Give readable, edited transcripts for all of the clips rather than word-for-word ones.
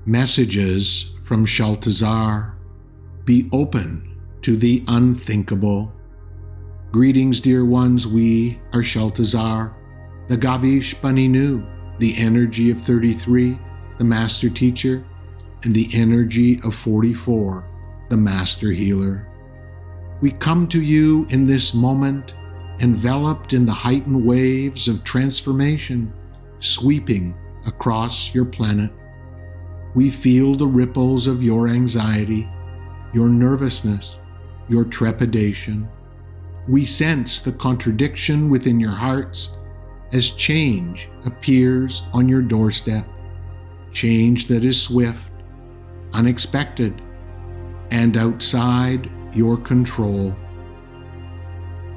Messages from Shaltazar. Be open to the unthinkable. Greetings, dear ones. We are Shaltazar, the Gavish Banenu, the energy of 33, the master teacher, and the energy of 44, the master healer. We come to you in this moment, enveloped in the heightened waves of transformation sweeping across your planet. We feel the ripples of your anxiety, your nervousness, your trepidation. We sense the contradiction within your hearts as change appears on your doorstep, change that is swift, unexpected, and outside your control.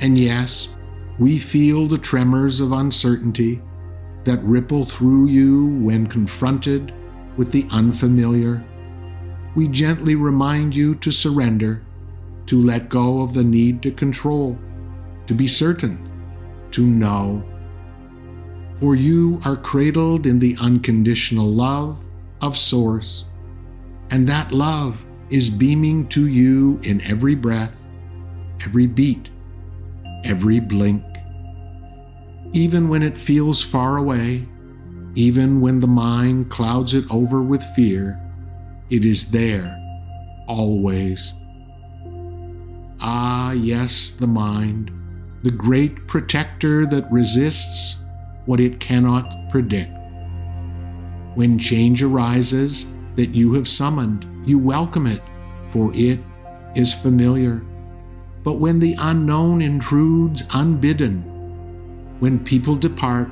And yes, we feel the tremors of uncertainty that ripple through you when confronted with the unfamiliar. We gently remind you to surrender, to let go of the need to control, to be certain, to know. For you are cradled in the unconditional love of Source, and that love is beaming to you in every breath, every beat, every blink. Even when it feels far away, even when the mind clouds it over with fear, it is there, always. Ah, yes, the mind, the great protector that resists what it cannot predict. When change arises that you have summoned, you welcome it, for it is familiar. But when the unknown intrudes unbidden, when people depart,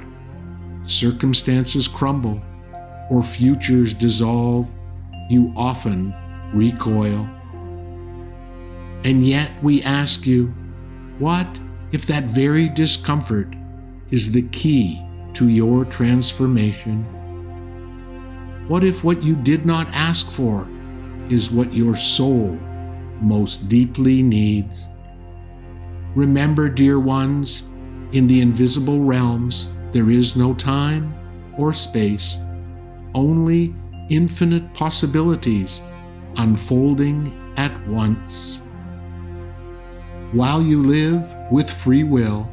circumstances crumble, or futures dissolve, you often recoil. And yet we ask you, what if that very discomfort is the key to your transformation? What if what you did not ask for is what your soul most deeply needs? Remember, dear ones, in the invisible realms, there is no time or space, only infinite possibilities unfolding at once. While you live with free will,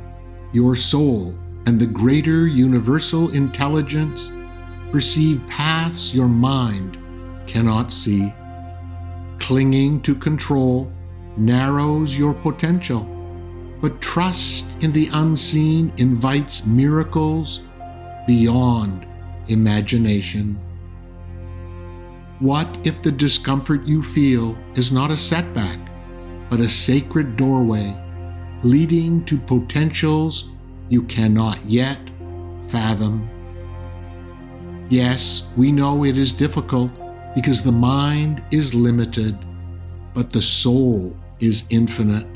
your soul and the greater universal intelligence perceive paths your mind cannot see. Clinging to control narrows your potential, but trust in the unseen invites miracles beyond imagination. What if the discomfort you feel is not a setback, but a sacred doorway leading to potentials you cannot yet fathom? Yes, we know it is difficult because the mind is limited, but the soul is infinite.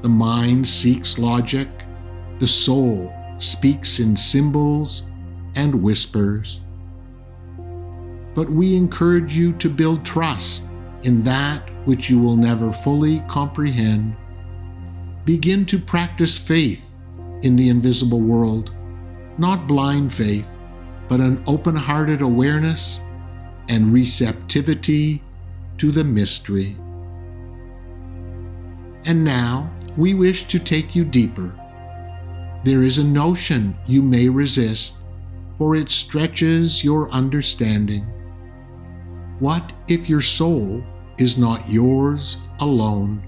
The mind seeks logic, the soul speaks in symbols and whispers. But we encourage you to build trust in that which you will never fully comprehend. Begin to practice faith in the invisible world, not blind faith, but an open-hearted awareness and receptivity to the mystery. And now, we wish to take you deeper. There is a notion you may resist, for it stretches your understanding. What if your soul is not yours alone?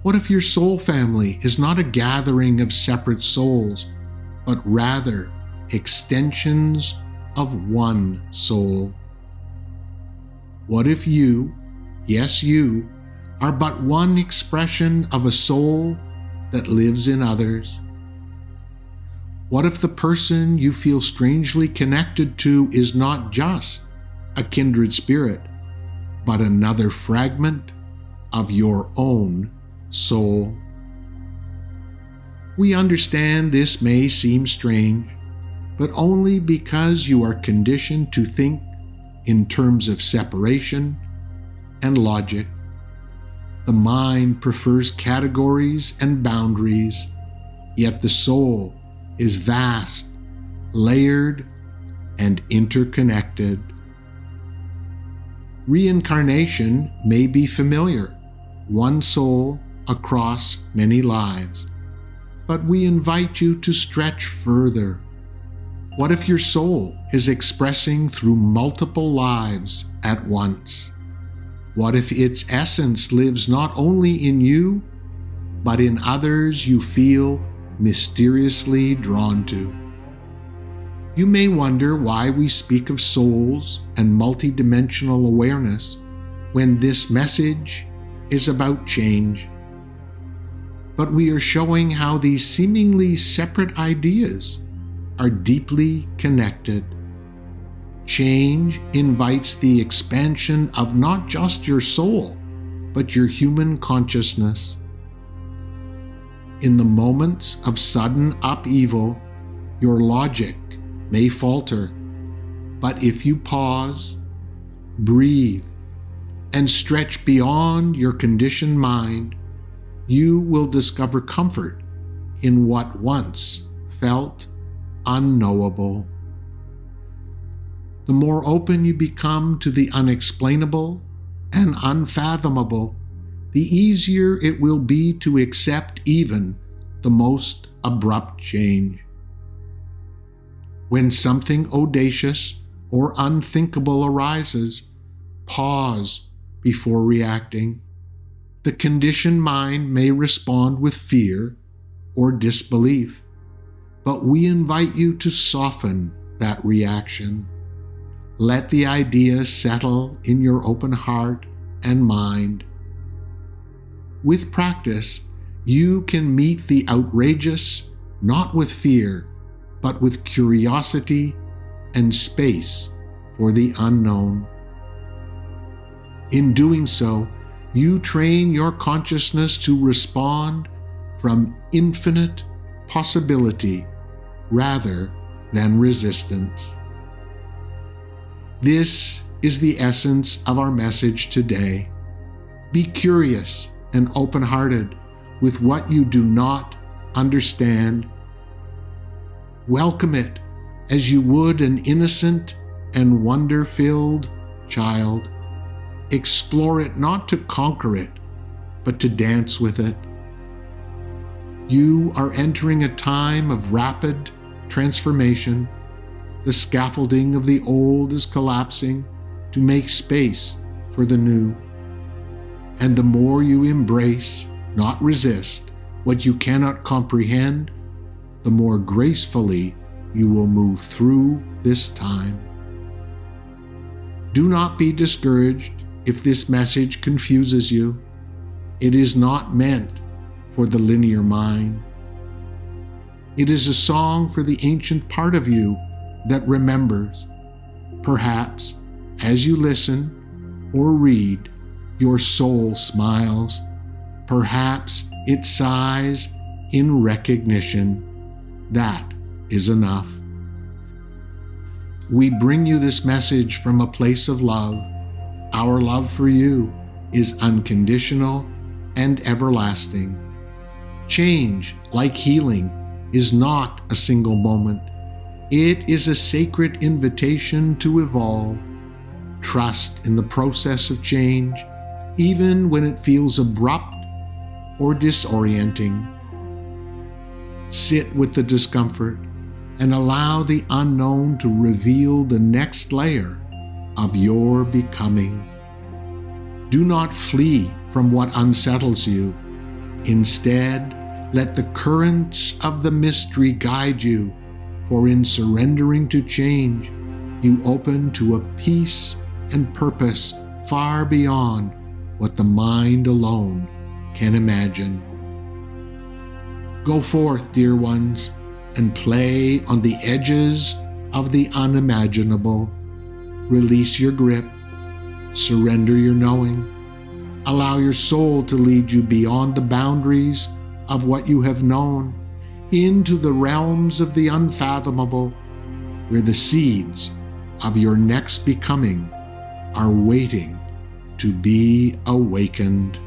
What if your soul family is not a gathering of separate souls, but rather extensions of one soul? What if you, yes you, are but one expression of a soul that lives in others? What if the person you feel strangely connected to is not just a kindred spirit, but another fragment of your own soul? We understand this may seem strange, but only because you are conditioned to think in terms of separation and logic. The mind prefers categories and boundaries, yet the soul is vast, layered, and interconnected. Reincarnation may be familiar, one soul across many lives, but we invite you to stretch further. What if your soul is expressing through multiple lives at once? What if its essence lives not only in you, but in others you feel mysteriously drawn to? You may wonder why we speak of souls and multidimensional awareness when this message is about change. But we are showing how these seemingly separate ideas are deeply connected. Change invites the expansion of not just your soul, but your human consciousness. In the moments of sudden upheaval, your logic may falter, but if you pause, breathe, and stretch beyond your conditioned mind, you will discover comfort in what once felt unknowable. The more open you become to the unexplainable and unfathomable, the easier it will be to accept even the most abrupt change. When something audacious or unthinkable arises, pause before reacting. The conditioned mind may respond with fear or disbelief, but we invite you to soften that reaction. Let the idea settle in your open heart and mind. With practice, you can meet the outrageous not with fear, but with curiosity and space for the unknown. In doing so, you train your consciousness to respond from infinite possibility rather than resistance. This is the essence of our message today. Be curious and open-hearted with what you do not understand. Welcome it as you would an innocent and wonder-filled child. Explore it not to conquer it, but to dance with it. You are entering a time of rapid transformation. The scaffolding of the old is collapsing to make space for the new. And the more you embrace, not resist, what you cannot comprehend, the more gracefully you will move through this time. Do not be discouraged if this message confuses you. It is not meant for the linear mind. It is a song for the ancient part of you that remembers. Perhaps, as you listen or read, your soul smiles. Perhaps it sighs in recognition. That is enough. We bring you this message from a place of love. Our love for you is unconditional and everlasting. Change, like healing, is not a single moment. It is a sacred invitation to evolve. Trust in the process of change, even when it feels abrupt or disorienting. Sit with the discomfort and allow the unknown to reveal the next layer of your becoming. Do not flee from what unsettles you. Instead, let the currents of the mystery guide you, for in surrendering to change, you open to a peace and purpose far beyond what the mind alone can imagine. Go forth, dear ones, and play on the edges of the unimaginable. Release your grip, surrender your knowing. Allow your soul to lead you beyond the boundaries of what you have known, into the realms of the unfathomable, where the seeds of your next becoming are waiting to be awakened.